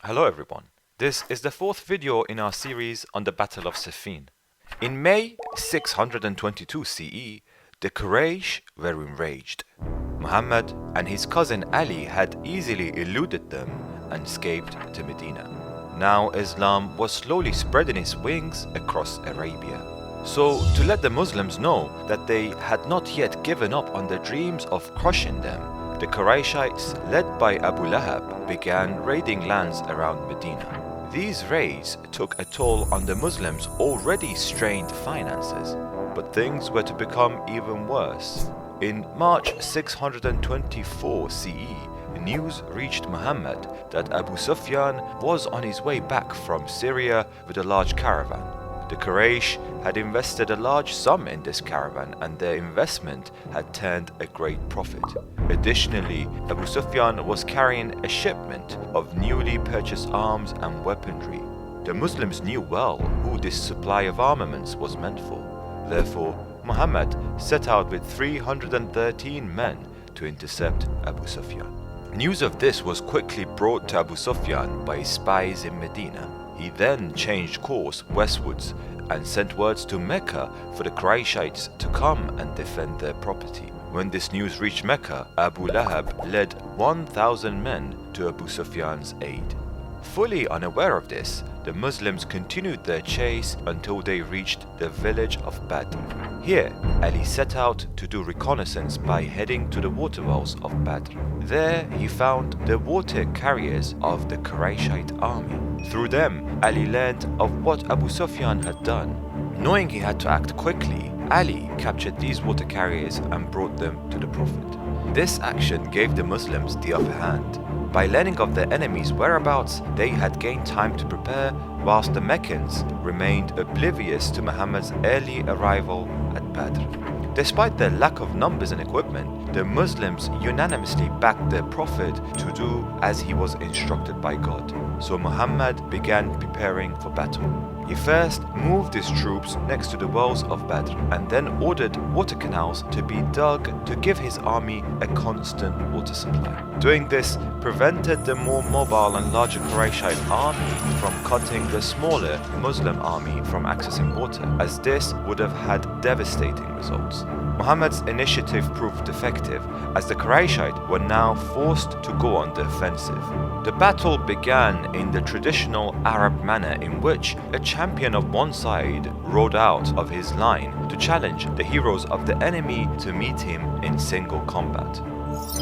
Hello everyone. This is the fourth video in our series on the Battle of Siffin. In May 622 CE, the Quraysh were enraged. Muhammad and his cousin Ali had easily eluded them and escaped to Medina. Now Islam was slowly spreading its wings across Arabia. So, to let the Muslims know that they had not yet given up on their dreams of crushing them, the Qurayshites, led by Abu Lahab, began raiding lands around Medina. These raids took a toll on the Muslims' already strained finances, but things were to become even worse. In March 624 CE, news reached Muhammad that Abu Sufyan was on his way back from Syria with a large caravan. The Quraysh had invested a large sum in this caravan and their investment had turned a great profit. Additionally, Abu Sufyan was carrying a shipment of newly purchased arms and weaponry. The Muslims knew well who this supply of armaments was meant for. Therefore, Muhammad set out with 313 men to intercept Abu Sufyan. News of this was quickly brought to Abu Sufyan by his spies in Medina. He then changed course westwards and sent words to Mecca for the Qurayshites to come and defend their property. When this news reached Mecca, Abu Lahab led 1,000 men to Abu Sufyan's aid. Fully unaware of this, the Muslims continued their chase until they reached the village of Badr. Here, Ali set out to do reconnaissance by heading to the water wells of Badr. There, he found the water carriers of the Qurayshite army. Through them, Ali learned of what Abu Sufyan had done. Knowing he had to act quickly, Ali captured these water carriers and brought them to the Prophet. This action gave the Muslims the upper hand. By learning of their enemies' whereabouts, they had gained time to prepare, whilst the Meccans remained oblivious to Muhammad's early arrival at Badr. Despite their lack of numbers and equipment, the Muslims unanimously backed their Prophet to do as he was instructed by God. So Muhammad began preparing for battle. He first moved his troops next to the wells of Badr and then ordered water canals to be dug to give his army a constant water supply. Doing this prevented the more mobile and larger Qurayshite army from cutting the smaller Muslim army from accessing water, as this would have had devastating results. Muhammad's initiative proved effective, as the Qurayshite were now forced to go on the offensive. The battle began in the traditional Arab manner, in which a champion of one side rode out of his line to challenge the heroes of the enemy to meet him in single combat.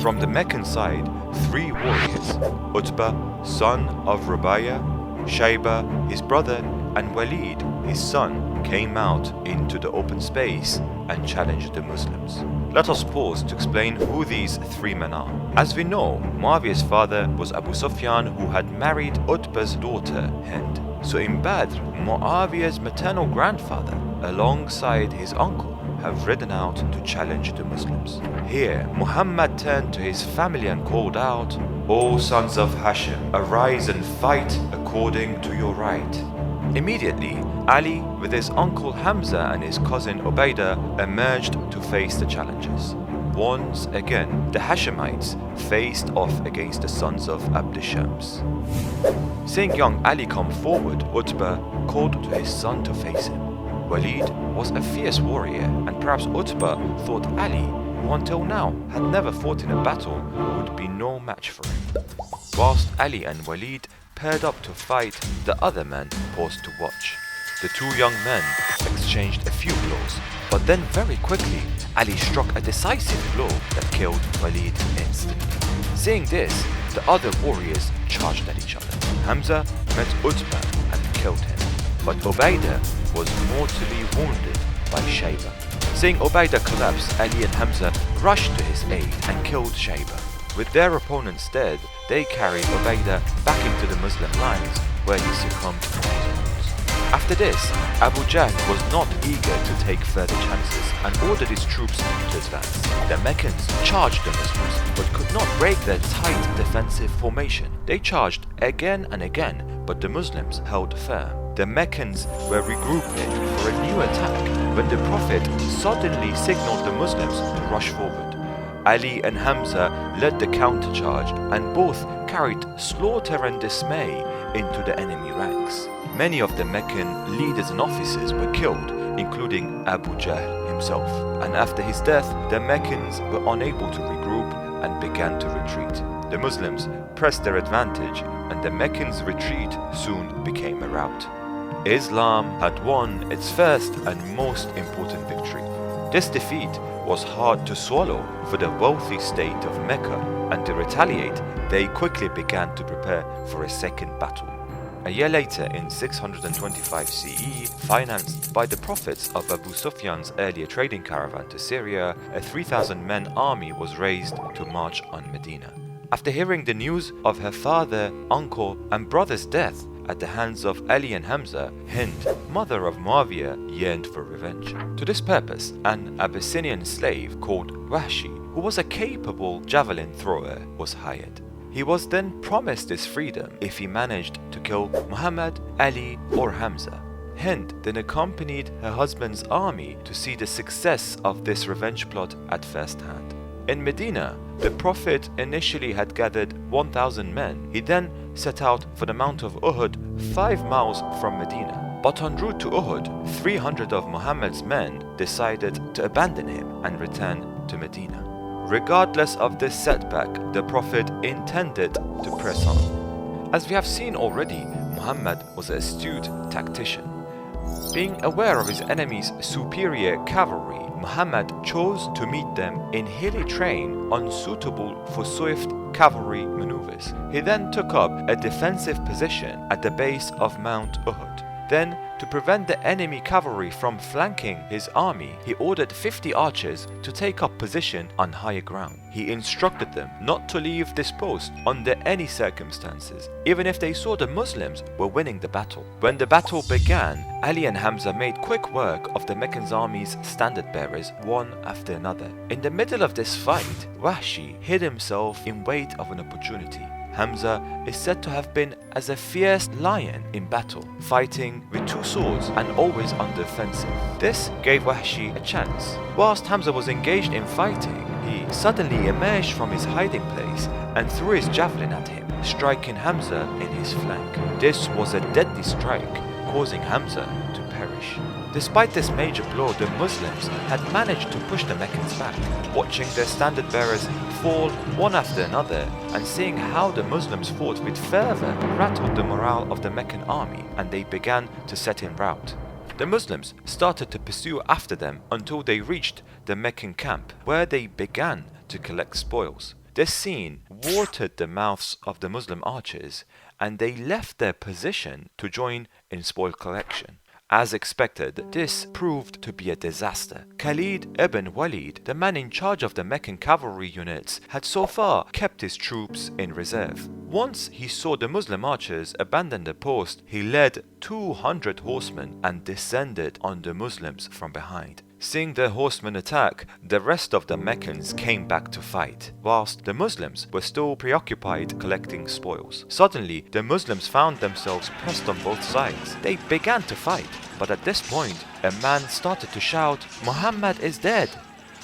From the Meccan side, 3 warriors, Utbah, son of Rubayah, Shayba, his brother, and Walid, his son, came out into the open space and challenged the Muslims. Let us pause to explain who these 3 men are. As we know, Muawiyah's father was Abu Sufyan, who had married Utbah's daughter, Hind. So in Badr, Muawiyah's maternal grandfather, alongside his uncle, have ridden out to challenge the Muslims. Here, Muhammad turned to his family and called out, "O sons of Hashim, arise and fight according to your right." Immediately, Ali, with his uncle Hamza and his cousin Ubaidah, emerged to face the challengers. Once again, the Hashemites faced off against the sons of Abd Shams. Seeing young Ali come forward, Utbah called to his son to face him. Walid was a fierce warrior, and perhaps Utbah thought Ali, who until now had never fought in a battle, would be no match for him. Whilst Ali and Walid paired up to fight, the other men paused to watch. The 2 young men exchanged a few blows, but then very quickly, Ali struck a decisive blow that killed Walid instantly. Seeing this, the other warriors charged at each other. Hamza met Utbah and killed him, but Ubaidah was mortally wounded by Shayba. Seeing Ubaidah collapse, Ali and Hamza rushed to his aid and killed Shayba. With their opponents dead, they carried Ubaidah back into the Muslim lines, where he succumbed to his wounds. After this, Abu Jahl was not eager to take further chances and ordered his troops to advance. The Meccans charged the Muslims, but could not break their tight defensive formation. They charged again and again, but the Muslims held firm. The Meccans were regrouping for a new attack when the Prophet suddenly signaled the Muslims to rush forward. Ali and Hamza led the countercharge and both carried slaughter and dismay into the enemy ranks. Many of the Meccan leaders and officers were killed, including Abu Jahl himself. And after his death, the Meccans were unable to regroup and began to retreat. The Muslims pressed their advantage, and the Meccans' retreat soon became a rout. Islam had won its first and most important victory. This defeat was hard to swallow for the wealthy state of Mecca, and to retaliate, they quickly began to prepare for a second battle. A year later, in 625 CE, financed by the profits of Abu Sufyan's earlier trading caravan to Syria, a 3,000-man army was raised to march on Medina. After hearing the news of her father, uncle, and brother's death at the hands of Ali and Hamza, Hind, mother of Muawiyah, yearned for revenge. To this purpose, an Abyssinian slave called Wahshi, who was a capable javelin thrower, was hired. He was then promised his freedom if he managed to kill Muhammad, Ali, or Hamza. Hind then accompanied her husband's army to see the success of this revenge plot at first hand. In Medina, the Prophet initially had gathered 1,000 men. He then set out for the Mount of Uhud, 5 miles from Medina. But en route to Uhud, 300 of Muhammad's men decided to abandon him and return to Medina. Regardless of this setback, the Prophet intended to press on. As we have seen already, Muhammad was an astute tactician. Being aware of his enemy's superior cavalry, Muhammad chose to meet them in hilly terrain unsuitable for swift cavalry maneuvers. He then took up a defensive position at the base of Mount Uhud. Then, to prevent the enemy cavalry from flanking his army, he ordered 50 archers to take up position on higher ground. He instructed them not to leave this post under any circumstances, even if they saw the Muslims were winning the battle. When the battle began, Ali and Hamza made quick work of the Meccan army's standard bearers one after another. In the middle of this fight, Wahshi hid himself in wait of an opportunity. Hamza is said to have been as a fierce lion in battle, fighting with 2 swords and always on the offensive. This gave Wahshi a chance. Whilst Hamza was engaged in fighting, he suddenly emerged from his hiding place and threw his javelin at him, striking Hamza in his flank. This was a deadly strike, causing Hamza to perish. Despite this major blow, the Muslims had managed to push the Meccans back. Watching their standard bearers fall one after another and seeing how the Muslims fought with fervor rattled the morale of the Meccan army, and they began to set in rout. The Muslims started to pursue after them until they reached the Meccan camp, where they began to collect spoils. This scene watered the mouths of the Muslim archers, and they left their position to join in spoil collection. As expected, this proved to be a disaster. Khalid ibn Walid, the man in charge of the Meccan cavalry units, had so far kept his troops in reserve. Once he saw the Muslim archers abandon the post, he led 200 horsemen and descended on the Muslims from behind. Seeing the horsemen attack, the rest of the Meccans came back to fight, whilst the Muslims were still preoccupied collecting spoils. Suddenly, the Muslims found themselves pressed on both sides. They began to fight, but at this point, a man started to shout, "Muhammad is dead!"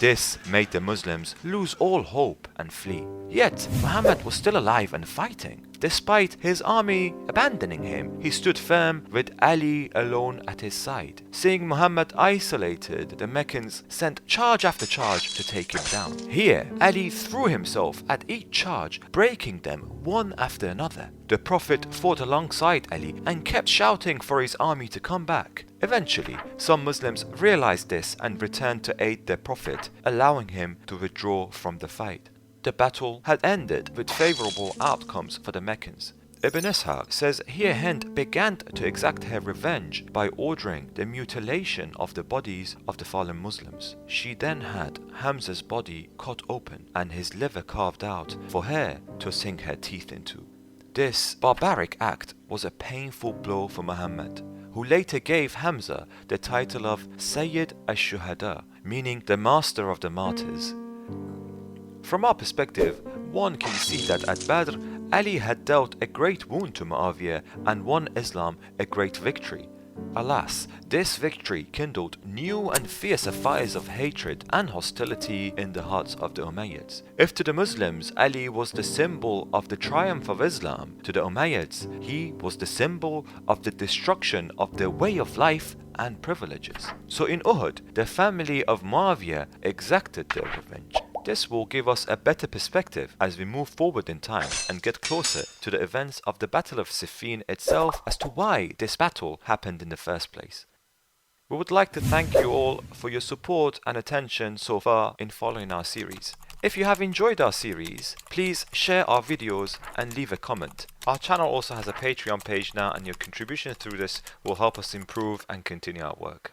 This made the Muslims lose all hope and flee. Yet, Muhammad was still alive and fighting. Despite his army abandoning him, he stood firm with Ali alone at his side. Seeing Muhammad isolated, the Meccans sent charge after charge to take him down. Here, Ali threw himself at each charge, breaking them one after another. The Prophet fought alongside Ali and kept shouting for his army to come back. Eventually, some Muslims realized this and returned to aid their Prophet, allowing him to withdraw from the fight. The battle had ended with favorable outcomes for the Meccans. Ibn-Athir says here Hind began to exact her revenge by ordering the mutilation of the bodies of the fallen Muslims. She then had Hamza's body cut open and his liver carved out for her to sink her teeth into. This barbaric act was a painful blow for Muhammad, who later gave Hamza the title of Sayyid al-Shuhada, meaning the master of the martyrs. From our perspective, one can see that at Badr, Ali had dealt a great wound to Muawiyah and won Islam a great victory. Alas, this victory kindled new and fiercer fires of hatred and hostility in the hearts of the Umayyads. If to the Muslims Ali was the symbol of the triumph of Islam, to the Umayyads he was the symbol of the destruction of their way of life and privileges. So in Uhud, the family of Muawiyah exacted their revenge. This will give us a better perspective as we move forward in time and get closer to the events of the Battle of Siffin itself as to why this battle happened in the first place. We would like to thank you all for your support and attention so far in following our series. If you have enjoyed our series, please share our videos and leave a comment. Our channel also has a Patreon page now, and your contribution through this will help us improve and continue our work.